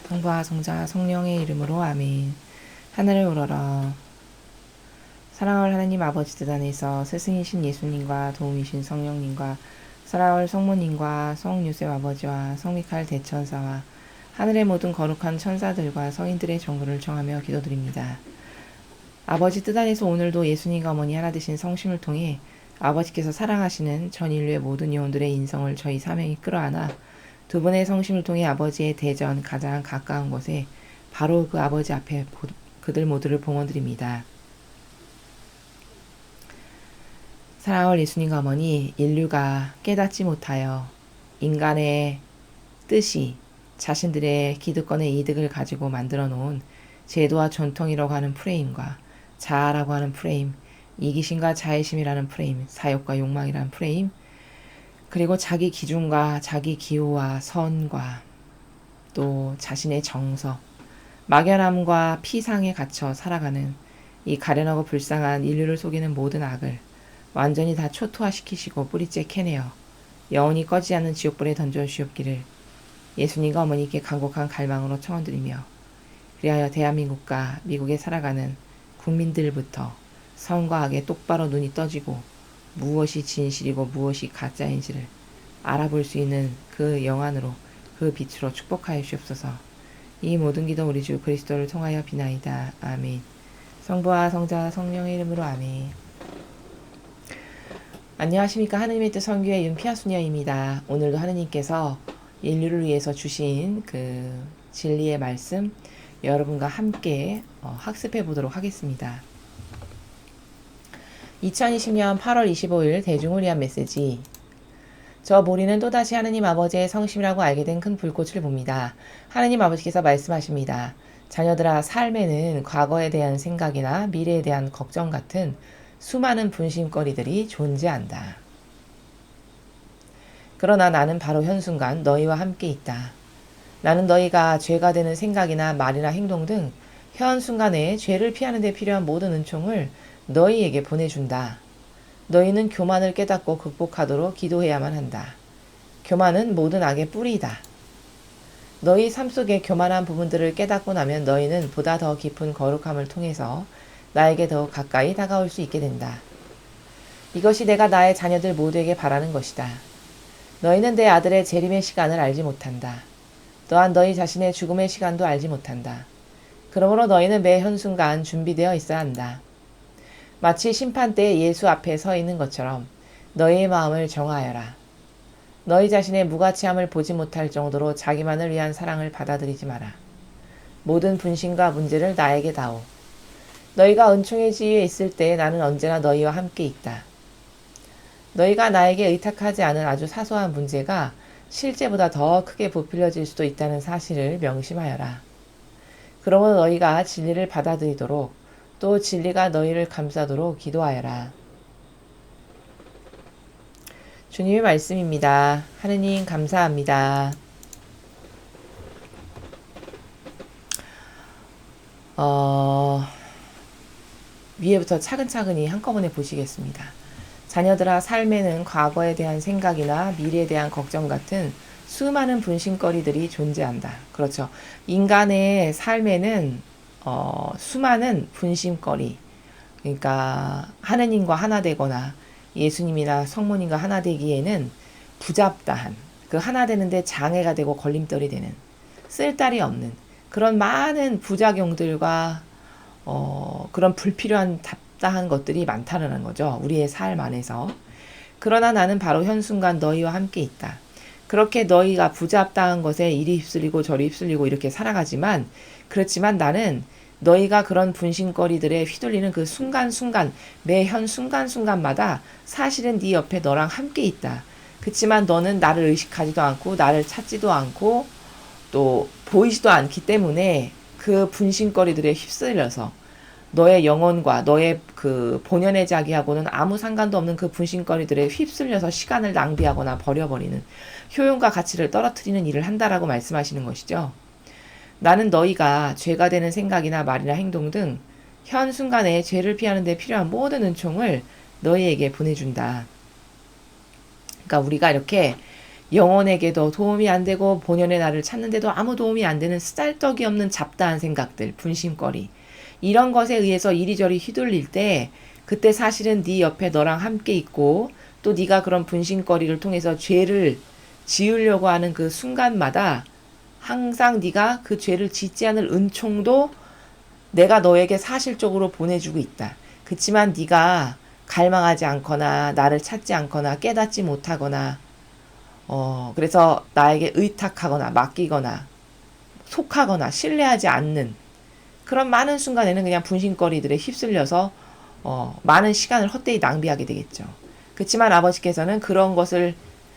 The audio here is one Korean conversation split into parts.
성부와 성자 성령의 이름으로 아멘. 하늘을 우러러 사랑할 하나님 아버지 뜻 안에서 스승이신 예수님과 도움이신 성령님과 사랑할 성모님과 성요셉 아버지와 성미카엘 대천사와 하늘의 모든 거룩한 천사들과 성인들의 정보를 청하며 기도드립니다. 아버지 뜻 안에서 오늘도 예수님과 어머니 하나 되신 성심을 통해 아버지께서 사랑하시는 전 인류의 모든 영혼들의 인성을 저희 사명이 끌어안아 두 분의 성심을 통해 아버지의 대전 가장 가까운 곳에 바로 그 아버지 앞에 그들 모두를 봉헌드립니다. 사랑할 예수님과 어머니, 인류가 깨닫지 못하여 인간의 뜻이 자신들의 기득권의 이득을 가지고 만들어 놓은 제도와 전통이라고 하는 프레임과 자아라고 하는 프레임, 이기심과 자애심이라는 프레임, 사욕과 욕망이라는 프레임, 그리고 자기 기준과 자기 기호와 선과 또 자신의 정서, 막연함과 피상에 갇혀 살아가는 이 가련하고 불쌍한 인류를 속이는 모든 악을 완전히 다 초토화시키시고 뿌리째 캐내어 영원히 꺼지지 않는 지옥불에 던져주시옵기를 예수님과 어머니께 간곡한 갈망으로 청원드리며 그리하여 대한민국과 미국에 살아가는 국민들부터 선과 악에 똑바로 눈이 떠지고 무엇이 진실이고 무엇이 가짜인지를 알아볼 수 있는 그 영안으로 그 빛으로 축복하여 주옵소서. 이 모든 기도 우리 주 그리스도를 통하여 비나이다. 아멘. 성부와 성자 성령의 이름으로 아멘. 안녕하십니까. 하느님의 뜻 선교의 윤피아수녀입니다. 오늘도 하느님께서 인류를 위해서 주신 그 진리의 말씀 여러분과 함께 학습해 보도록 하겠습니다. 2020년 8월 25일 대중을 위한 메시지. 저 모리는 또다시 하느님 아버지의 성심이라고 알게 된 큰 불꽃을 봅니다. 하느님 아버지께서 말씀하십니다. 자녀들아, 삶에는 과거에 대한 생각이나 미래에 대한 걱정 같은 수많은 분심거리들이 존재한다. 그러나 나는 바로 현순간 너희와 함께 있다. 나는 너희가 죄가 되는 생각이나 말이나 행동 등 현순간에 죄를 피하는 데 필요한 모든 은총을 너희에게 보내준다. 너희는 교만을 깨닫고 극복하도록 기도해야만 한다. 교만은 모든 악의 뿌리이다. 너희 삶 속의 교만한 부분들을 깨닫고 나면 너희는 보다 더 깊은 거룩함을 통해서 나에게 더 가까이 다가올 수 있게 된다. 이것이 내가 나의 자녀들 모두에게 바라는 것이다. 너희는 내 아들의 재림의 시간을 알지 못한다. 또한 너희 자신의 죽음의 시간도 알지 못한다. 그러므로 너희는 매 현순간 준비되어 있어야 한다. 마치 심판대에 예수 앞에 서 있는 것처럼 너희의 마음을 정하여라. 너희 자신의 무가치함을 보지 못할 정도로 자기만을 위한 사랑을 받아들이지 마라. 모든 분심과 문제를 나에게 다오. 너희가 은총의 지위에 있을 때 나는 언제나 너희와 함께 있다. 너희가 나에게 의탁하지 않은 아주 사소한 문제가 실제보다 더 크게 부풀려질 수도 있다는 사실을 명심하여라. 그러므로 너희가 진리를 받아들이도록 또 진리가 너희를 감싸도록 기도하여라. 주님의 말씀입니다. 하느님 감사합니다. 위에부터 차근차근히 한꺼번에 보시겠습니다. 자녀들아, 삶에는 과거에 대한 생각이나 미래에 대한 걱정 같은 수많은 분심거리들이 존재한다. 그렇죠. 인간의 삶에는 수많은 분심거리, 그러니까 하느님과 하나 되거나 예수님이나 성모님과 하나 되기에는 부잡다한, 그 하나 되는데 장애가 되고 걸림돌이 되는, 쓸데이 없는 그런 많은 부작용들과 그런 불필요한 답답한 것들이 많다는 거죠. 우리의 삶 안에서. 그러나 나는 바로 현순간 너희와 함께 있다. 그렇게 너희가 부잡다한 것에 이리 휩쓸리고 저리 휩쓸리고 이렇게 살아가지만, 그렇지만 나는 너희가 그런 분심거리들에 휘둘리는 그 순간순간, 매현 순간순간마다 사실은 네 옆에 너랑 함께 있다. 그렇지만 너는 나를 의식하지도 않고 나를 찾지도 않고 또 보이지도 않기 때문에 그 분심거리들에 휩쓸려서 너의 영혼과 너의 그 본연의 자기하고는 아무 상관도 없는 그 분심거리들에 휩쓸려서 시간을 낭비하거나 버려버리는, 효용과 가치를 떨어뜨리는 일을 한다라고 말씀하시는 것이죠. 나는 너희가 죄가 되는 생각이나 말이나 행동 등 현 순간에 죄를 피하는 데 필요한 모든 은총을 너희에게 보내준다. 그러니까 우리가 이렇게 영혼에게도 도움이 안 되고 본연의 나를 찾는데도 아무 도움이 안 되는 쓰잘데기 없는 잡다한 생각들, 분심거리 이런 것에 의해서 이리저리 휘둘릴 때 그때 사실은 네 옆에 너랑 함께 있고 또 네가 그런 분심거리를 통해서 죄를 지으려고 하는 그 순간마다 항상 네가 그 죄를 짓지 않을 은총도 내가 너에게 사실적으로 보내주고 있다. 그치만 네가 갈망하지 않거나 나를 찾지 않거나 깨닫지 못하거나 그래서 나에게 의탁하거나 맡기거나 속하거나 신뢰하지 않는 그런 많은 순간에는 그냥 분심거리들에 휩쓸려서 많은 시간을 헛되이 낭비하게 되겠죠. 그렇지만 아버지께서는 그런 것을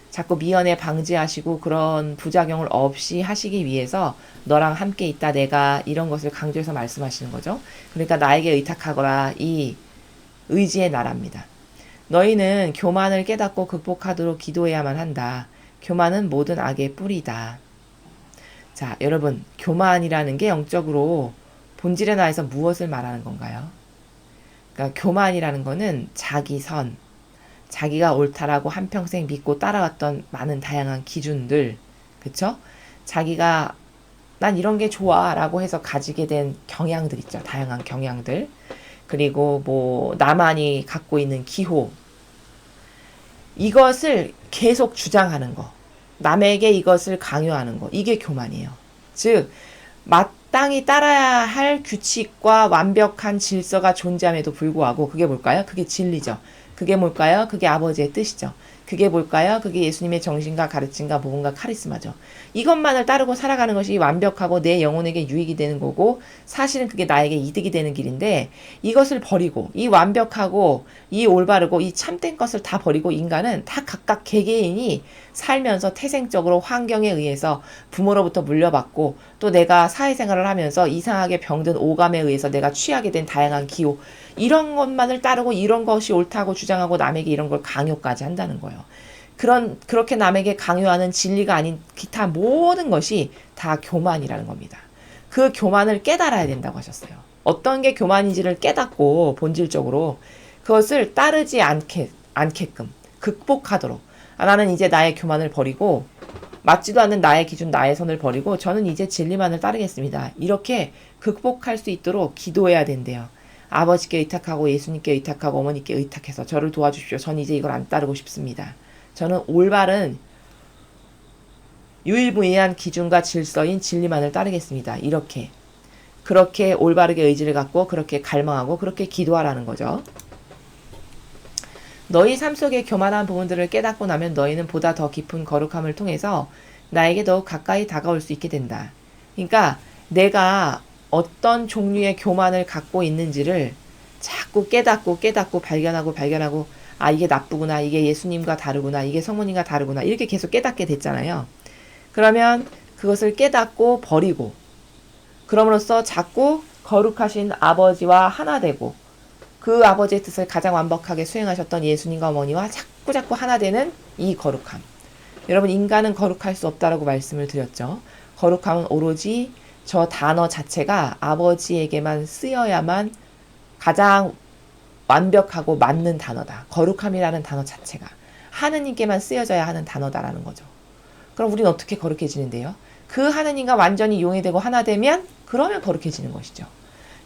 자꾸 미연에 방지하시고 그런 부작용을 없이 하시기 위해서 너랑 함께 있다 내가 이런 것을 강조해서 말씀하시는 거죠. 그러니까 나에게 의탁하거라 이 의지의 나라입니다. 너희는 교만을 깨닫고 극복하도록 기도해야만 한다. 교만은 모든 악의 뿌리다. 자, 여러분, 교만이라는 게 영적으로 본질의 나에서 무엇을 말하는 건가요? 그러니까 교만이라는 거는 자기 선, 자기가 옳다라고 한평생 믿고 따라왔던 많은 다양한 기준들, 그쵸? 자기가 난 이런 게 좋아 라고 해서 가지게 된 경향들 있죠. 다양한 경향들. 그리고 뭐 나만이 갖고 있는 기호, 이것을 계속 주장하는 거, 남에게 이것을 강요하는 거, 이게 교만이에요. 즉 마땅히 따라야 할 규칙과 완벽한 질서가 존재함에도 불구하고 그게 뭘까요? 그게 진리죠. 그게 뭘까요? 그게 아버지의 뜻이죠. 그게 뭘까요? 그게 예수님의 정신과 가르침과 모범과 카리스마죠. 이것만을 따르고 살아가는 것이 완벽하고 내 영혼에게 유익이 되는 거고 사실은 그게 나에게 이득이 되는 길인데 이것을 버리고 이 완벽하고 이 올바르고 이 참된 것을 다 버리고 인간은 다 각각 개개인이 살면서 태생적으로 환경에 의해서 부모로부터 물려받고 또 내가 사회생활을 하면서 이상하게 병든 오감에 의해서 내가 취하게 된 다양한 기호 이런 것만을 따르고 이런 것이 옳다고 주장하고 남에게 이런 걸 강요까지 한다는 거예요. 그렇게 남에게 강요하는 진리가 아닌 기타 모든 것이 다 교만이라는 겁니다. 그 교만을 깨달아야 된다고 하셨어요. 어떤 게 교만인지를 깨닫고 본질적으로 그것을 따르지 않게끔 극복하도록 나는 이제 나의 교만을 버리고 맞지도 않는 나의 기준 나의 선을 버리고 저는 이제 진리만을 따르겠습니다. 이렇게 극복할 수 있도록 기도해야 된대요. 아버지께 의탁하고 예수님께 의탁하고 어머니께 의탁해서 저를 도와주십시오. 전 이제 이걸 안 따르고 싶습니다. 저는 올바른 유일무이한 기준과 질서인 진리만을 따르겠습니다. 이렇게 그렇게 올바르게 의지를 갖고 그렇게 갈망하고 그렇게 기도하라는 거죠. 너희 삶 속의 교만한 부분들을 깨닫고 나면 너희는 보다 더 깊은 거룩함을 통해서 나에게 더욱 가까이 다가올 수 있게 된다. 그러니까 내가 어떤 종류의 교만을 갖고 있는지를 자꾸 깨닫고 발견하고 이게 나쁘구나, 이게 예수님과 다르구나, 이게 성모님과 다르구나 이렇게 계속 깨닫게 됐잖아요. 그러면 그것을 깨닫고 버리고 그럼으로써 자꾸 거룩하신 아버지와 하나 되고 그 아버지의 뜻을 가장 완벽하게 수행하셨던 예수님과 어머니와 자꾸 하나 되는 이 거룩함. 여러분 인간은 거룩할 수 없다라고 말씀을 드렸죠. 거룩함은 오로지 저 단어 자체가 아버지에게만 쓰여야만 가장 완벽하고 맞는 단어다. 거룩함이라는 단어 자체가 하느님께만 쓰여져야 하는 단어다라는 거죠. 그럼 우리는 어떻게 거룩해지는데요? 그 하느님과 완전히 용해되고 하나 되면 그러면 거룩해지는 것이죠.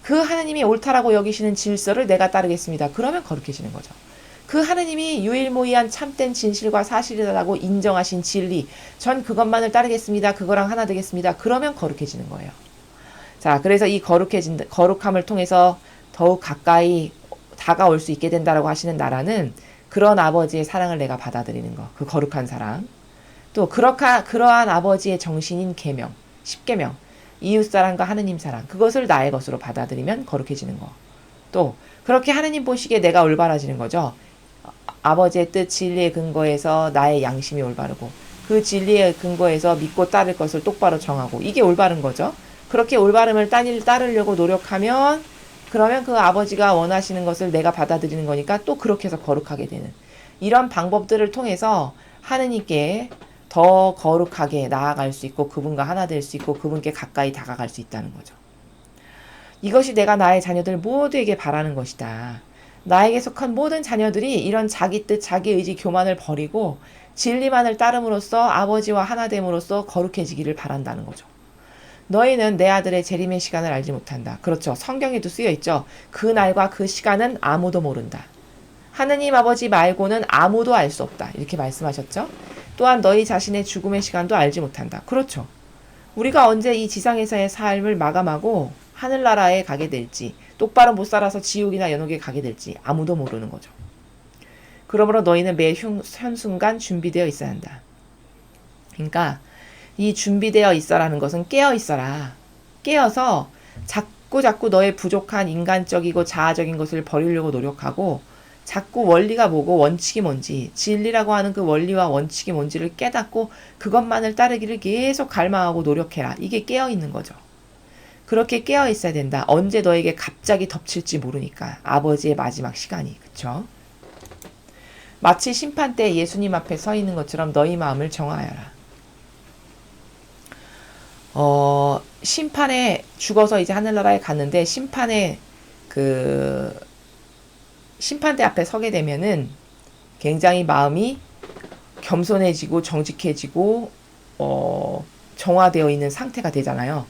그 하느님이 옳다라고 여기시는 질서를 내가 따르겠습니다. 그러면 거룩해지는 거죠. 그 하느님이 유일무이한 참된 진실과 사실이라고 인정하신 진리, 전 그것만을 따르겠습니다. 그거랑 하나 되겠습니다. 그러면 거룩해지는 거예요. 자, 그래서 이 거룩함을 통해서 더욱 가까이 다가올 수 있게 된다라고 하시는 나라는 그런 아버지의 사랑을 내가 받아들이는 거, 그 거룩한 사랑. 또 그러한 아버지의 정신인 계명, 10계명, 이웃사랑과 하느님 사랑, 그것을 나의 것으로 받아들이면 거룩해지는 거. 또 그렇게 하느님 보시기에 내가 올바라지는 거죠. 아버지의 뜻, 진리의 근거에서 나의 양심이 올바르고 그 진리의 근거에서 믿고 따를 것을 똑바로 정하고 이게 올바른 거죠. 그렇게 올바름을 따르려고 노력하면 그러면 그 아버지가 원하시는 것을 내가 받아들이는 거니까 또 그렇게 해서 거룩하게 되는 이런 방법들을 통해서 하느님께 더 거룩하게 나아갈 수 있고 그분과 하나 될 수 있고 그분께 가까이 다가갈 수 있다는 거죠. 이것이 내가 나의 자녀들 모두에게 바라는 것이다. 나에게 속한 모든 자녀들이 이런 자기 뜻, 자기 의지 교만을 버리고 진리만을 따름으로써 아버지와 하나됨으로써 거룩해지기를 바란다는 거죠. 너희는 내 아들의 재림의 시간을 알지 못한다. 그렇죠. 성경에도 쓰여 있죠. 그 날과 그 시간은 아무도 모른다. 하느님 아버지 말고는 아무도 알 수 없다. 이렇게 말씀하셨죠. 또한 너희 자신의 죽음의 시간도 알지 못한다. 그렇죠. 우리가 언제 이 지상에서의 삶을 마감하고 하늘나라에 가게 될지, 똑바로 못 살아서 지옥이나 연옥에 가게 될지 아무도 모르는 거죠. 그러므로 너희는 매 현순간 준비되어 있어야 한다. 그러니까 이 준비되어 있어라는 것은 깨어 있어라. 깨어서 자꾸 너의 부족한 인간적이고 자아적인 것을 버리려고 노력하고 자꾸 원리가 뭐고 원칙이 뭔지, 진리라고 하는 그 원리와 원칙이 뭔지를 깨닫고 그것만을 따르기를 계속 갈망하고 노력해라. 이게 깨어 있는 거죠. 그렇게 깨어 있어야 된다. 언제 너에게 갑자기 덮칠지 모르니까. 아버지의 마지막 시간이. 그쵸? 마치 심판 때 예수님 앞에 서 있는 것처럼 너희 마음을 정하여라. 심판에 죽어서 이제 하늘나라에 갔는데 심판대 앞에 서게 되면은 굉장히 마음이 겸손해지고 정직해지고 정화되어 있는 상태가 되잖아요.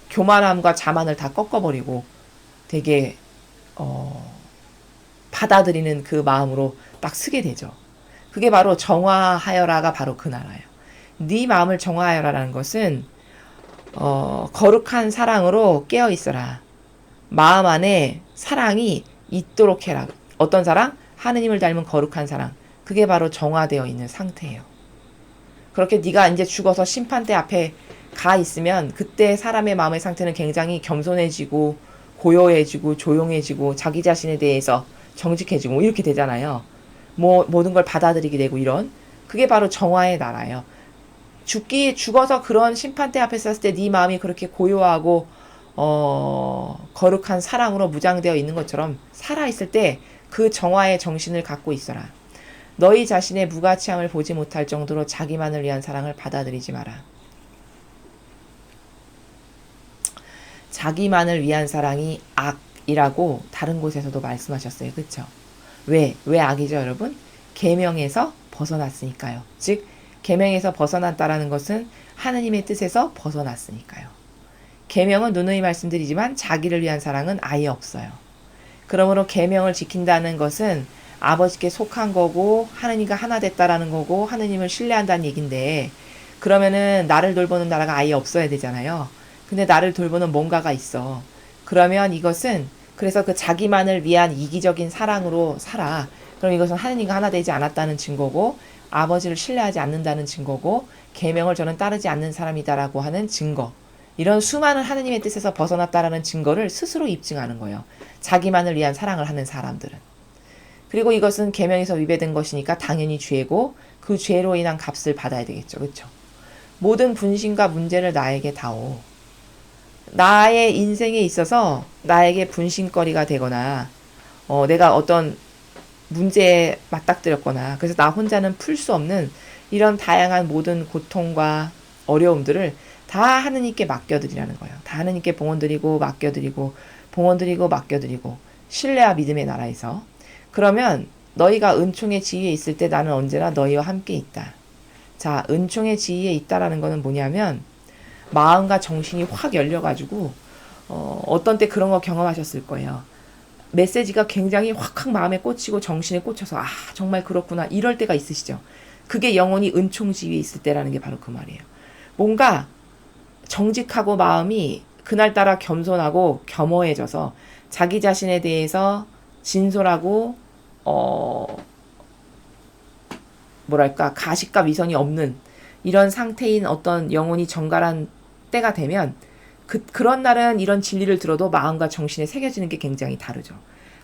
교만함과 자만을 다 꺾어버리고 되게 받아들이는 그 마음으로 딱 서게 되죠. 그게 바로 정화하여라가 바로 그 나라예요. 네 마음을 정화하여라라는 것은 거룩한 사랑으로 깨어 있어라. 마음 안에 사랑이 있도록 해라. 어떤 사랑? 하느님을 닮은 거룩한 사랑. 그게 바로 정화되어 있는 상태예요. 그렇게 네가 이제 죽어서 심판대 앞에 가 있으면 그때 사람의 마음의 상태는 굉장히 겸손해지고 고요해지고 조용해지고 자기 자신에 대해서 정직해지고 이렇게 되잖아요. 모든 걸 받아들이게 되고 이런. 그게 바로 정화의 나라예요. 죽어서 그런 심판대 앞에 섰을 때 네 마음이 그렇게 고요하고 거룩한 사랑으로 무장되어 있는 것처럼 살아있을 때 그 정화의 정신을 갖고 있어라. 너희 자신의 무가치함을 보지 못할 정도로 자기만을 위한 사랑을 받아들이지 마라. 자기만을 위한 사랑이 악이라고 다른 곳에서도 말씀하셨어요. 그렇죠? 왜 악이죠, 여러분? 계명에서 벗어났으니까요. 즉 계명에서 벗어났다라는 것은 하느님의 뜻에서 벗어났으니까요. 계명은 누누이 말씀드리지만 자기를 위한 사랑은 아예 없어요. 그러므로 계명을 지킨다는 것은 아버지께 속한 거고 하느님과 하나 됐다라는 거고 하느님을 신뢰한다는 얘긴데 그러면은 나를 돌보는 나라가 아예 없어야 되잖아요. 근데 나를 돌보는 뭔가가 있어. 그러면 이것은 그래서 그 자기만을 위한 이기적인 사랑으로 살아. 그럼 이것은 하느님과 하나 되지 않았다는 증거고 아버지를 신뢰하지 않는다는 증거고 계명을 저는 따르지 않는 사람이다라고 하는 증거. 이런 수많은 하느님의 뜻에서 벗어났다라는 증거를 스스로 입증하는 거예요. 자기만을 위한 사랑을 하는 사람들은. 그리고 이것은 계명에서 위배된 것이니까 당연히 죄고 그 죄로 인한 값을 받아야 되겠죠. 그렇죠? 모든 분신과 문제를 나에게 다오. 나의 인생에 있어서 나에게 분신거리가 되거나 내가 어떤 문제에 맞닥뜨렸거나 그래서 나 혼자는 풀 수 없는 이런 다양한 모든 고통과 어려움들을 다 하느님께 맡겨드리라는 거예요. 다 하느님께 봉헌드리고 맡겨드리고 봉헌드리고 맡겨드리고 신뢰와 믿음의 나라에서 그러면 너희가 은총의 지위에 있을 때 나는 언제나 너희와 함께 있다. 자, 은총의 지위에 있다라는 거는 뭐냐면 마음과 정신이 확 열려가지고 어떤 때 그런 거 경험하셨을 거예요. 메시지가 굉장히 확 마음에 꽂히고 정신에 꽂혀서 아 정말 그렇구나 이럴 때가 있으시죠. 그게 영혼이 은총 지위에 있을 때라는 게 바로 그 말이에요. 뭔가 정직하고 마음이 그날따라 겸손하고 겸허해져서 자기 자신에 대해서 진솔하고 뭐랄까 가식과 위선이 없는 이런 상태인 어떤 영혼이 정갈한 때가 되면 그런 날은 이런 진리를 들어도 마음과 정신에 새겨지는 게 굉장히 다르죠.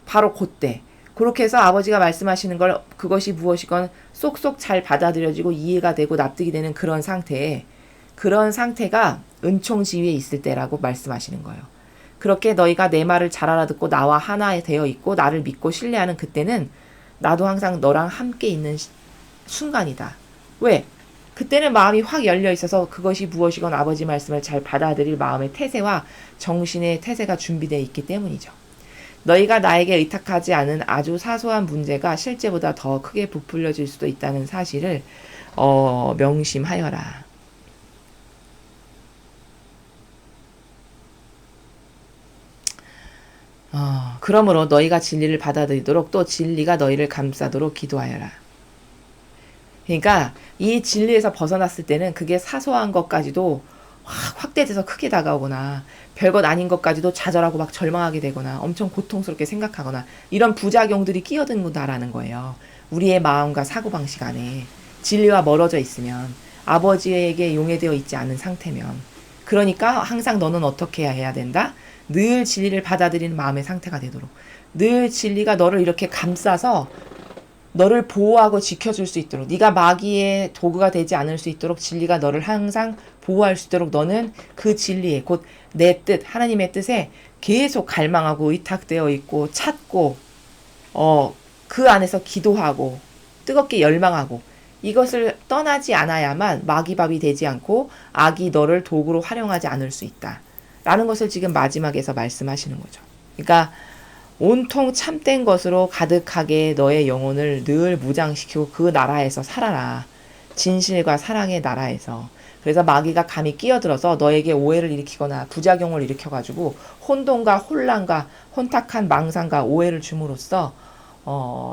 바로 그때 그렇게 해서 아버지가 말씀하시는 걸 그것이 무엇이건 쏙쏙 잘 받아들여지고 이해가 되고 납득이 되는 그런 상태가 은총 지위에 있을 때라고 말씀하시는 거예요. 그렇게 너희가 내 말을 잘 알아듣고 나와 하나 되어 있고 나를 믿고 신뢰하는 그때는 나도 항상 너랑 함께 있는 순간이다. 왜? 그때는 마음이 확 열려 있어서 그것이 무엇이건 아버지 말씀을 잘 받아들일 마음의 태세와 정신의 태세가 준비되어 있기 때문이죠. 너희가 나에게 의탁하지 않은 아주 사소한 문제가 실제보다 더 크게 부풀려질 수도 있다는 사실을 명심하여라. 그러므로 너희가 진리를 받아들이도록 또 진리가 너희를 감싸도록 기도하여라. 그러니까 이 진리에서 벗어났을 때는 그게 사소한 것까지도 확대돼서 크게 다가오거나 별것 아닌 것까지도 좌절하고 막 절망하게 되거나 엄청 고통스럽게 생각하거나 이런 부작용들이 끼어든다라는 거예요. 우리의 마음과 사고방식 안에 진리와 멀어져 있으면, 아버지에게 용해되어 있지 않은 상태면, 그러니까 항상 너는 어떻게 해야 된다? 늘 진리를 받아들이는 마음의 상태가 되도록, 늘 진리가 너를 이렇게 감싸서 너를 보호하고 지켜줄 수 있도록, 네가 마귀의 도구가 되지 않을 수 있도록 진리가 너를 항상 보호할 수 있도록 너는 그 진리에, 곧 내 뜻, 하나님의 뜻에 계속 갈망하고 의탁되어 있고 찾고 그 안에서 기도하고 뜨겁게 열망하고, 이것을 떠나지 않아야만 마귀밥이 되지 않고 악이 너를 도구로 활용하지 않을 수 있다 라는 것을 지금 마지막에서 말씀하시는 거죠. 그러니까 온통 참된 것으로 가득하게 너의 영혼을 늘 무장시키고 그 나라에서 살아라. 진실과 사랑의 나라에서. 그래서 마귀가 감히 끼어들어서 너에게 오해를 일으키거나 부작용을 일으켜가지고 혼돈과 혼란과 혼탁한 망상과 오해를 줌으로써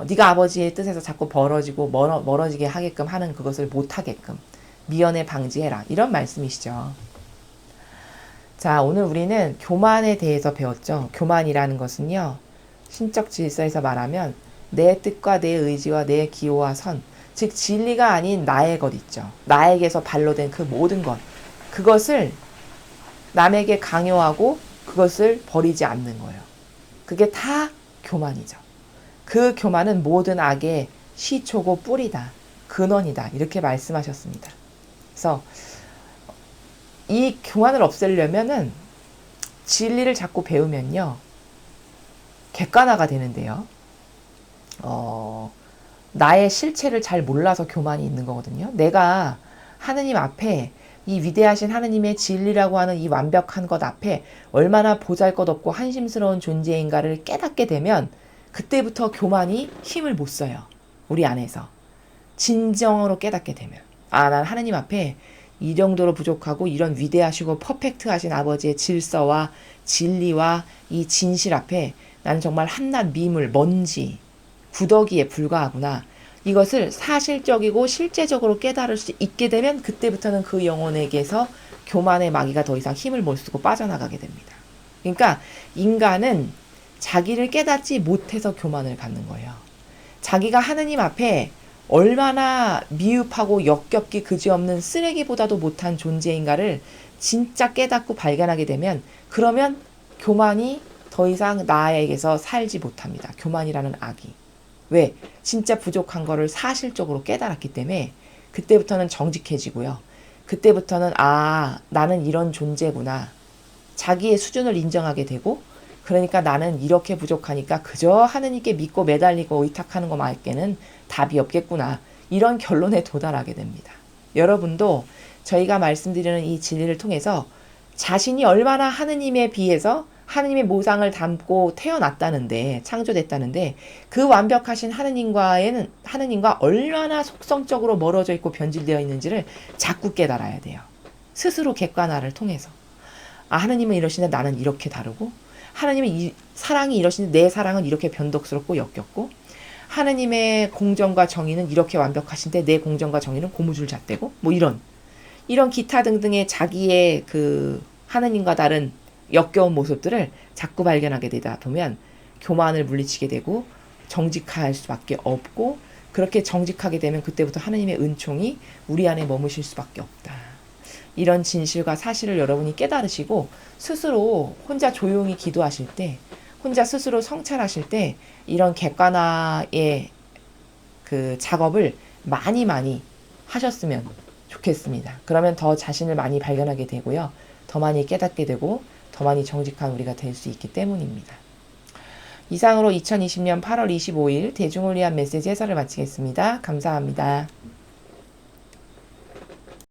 네가 아버지의 뜻에서 자꾸 벌어지고 멀어지게 하게끔 하는 그것을 못하게끔 미연에 방지해라. 이런 말씀이시죠. 자, 오늘 우리는 교만에 대해서 배웠죠. 교만이라는 것은요, 신적 질서에서 말하면 내 뜻과 내 의지와 내 기호와 선, 즉 진리가 아닌 나의 것 있죠. 나에게서 발로된 그 모든 것, 그것을 남에게 강요하고 그것을 버리지 않는 거예요. 그게 다 교만이죠. 그 교만은 모든 악의 시초고 뿌리다, 근원이다, 이렇게 말씀하셨습니다. 그래서 이 교만을 없애려면은 진리를 자꾸 배우면요, 객관화가 되는데요. 나의 실체를 잘 몰라서 교만이 있는 거거든요. 내가 하느님 앞에, 이 위대하신 하느님의 진리라고 하는 이 완벽한 것 앞에 얼마나 보잘것없고 한심스러운 존재인가를 깨닫게 되면 그때부터 교만이 힘을 못 써요. 우리 안에서. 진정으로 깨닫게 되면. 난 하느님 앞에 이 정도로 부족하고 이런 위대하시고 퍼펙트하신 아버지의 질서와 진리와 이 진실 앞에 나는 정말 한낱 미물, 먼지, 구더기에 불과하구나. 이것을 사실적이고 실제적으로 깨달을 수 있게 되면 그때부터는 그 영혼에게서 교만의 마귀가 더 이상 힘을 못 쓰고 빠져나가게 됩니다. 그러니까 인간은 자기를 깨닫지 못해서 교만을 갖는 거예요. 자기가 하느님 앞에 얼마나 미흡하고 역겹기 그지없는 쓰레기보다도 못한 존재인가를 진짜 깨닫고 발견하게 되면, 그러면 교만이 더 이상 나에게서 살지 못합니다. 교만이라는 악이. 왜? 진짜 부족한 거를 사실적으로 깨달았기 때문에 그때부터는 정직해지고요. 그때부터는 나는 이런 존재구나. 자기의 수준을 인정하게 되고, 그러니까 나는 이렇게 부족하니까 그저 하느님께 믿고 매달리고 의탁하는 것 말게는 답이 없겠구나. 이런 결론에 도달하게 됩니다. 여러분도 저희가 말씀드리는 이 진리를 통해서 자신이 얼마나 하느님에 비해서 하느님의 모상을 담고 태어났다는데, 창조됐다는데, 그 완벽하신 하느님과 얼마나 속성적으로 멀어져 있고 변질되어 있는지를 자꾸 깨달아야 돼요. 스스로 객관화를 통해서. 하느님은 이러시는데 나는 이렇게 다르고, 하느님은 사랑이 이러시는데 내 사랑은 이렇게 변덕스럽고 역겹고, 하느님의 공정과 정의는 이렇게 완벽하신데 내 공정과 정의는 고무줄잣대고, 뭐 이런 기타 등등의 자기의 그 하느님과 다른 역겨운 모습들을 자꾸 발견하게 되다 보면 교만을 물리치게 되고 정직할 수밖에 없고, 그렇게 정직하게 되면 그때부터 하느님의 은총이 우리 안에 머무실 수밖에 없다. 이런 진실과 사실을 여러분이 깨달으시고 스스로 혼자 조용히 기도하실 때, 혼자 스스로 성찰하실 때 이런 객관화의 그 작업을 많이 하셨으면 좋겠습니다. 그러면 더 자신을 많이 발견하게 되고요. 더 많이 깨닫게 되고 더 많이 정직한 우리가 될 수 있기 때문입니다. 이상으로 2020년 8월 25일 대중을 위한 메시지 해설을 마치겠습니다. 감사합니다.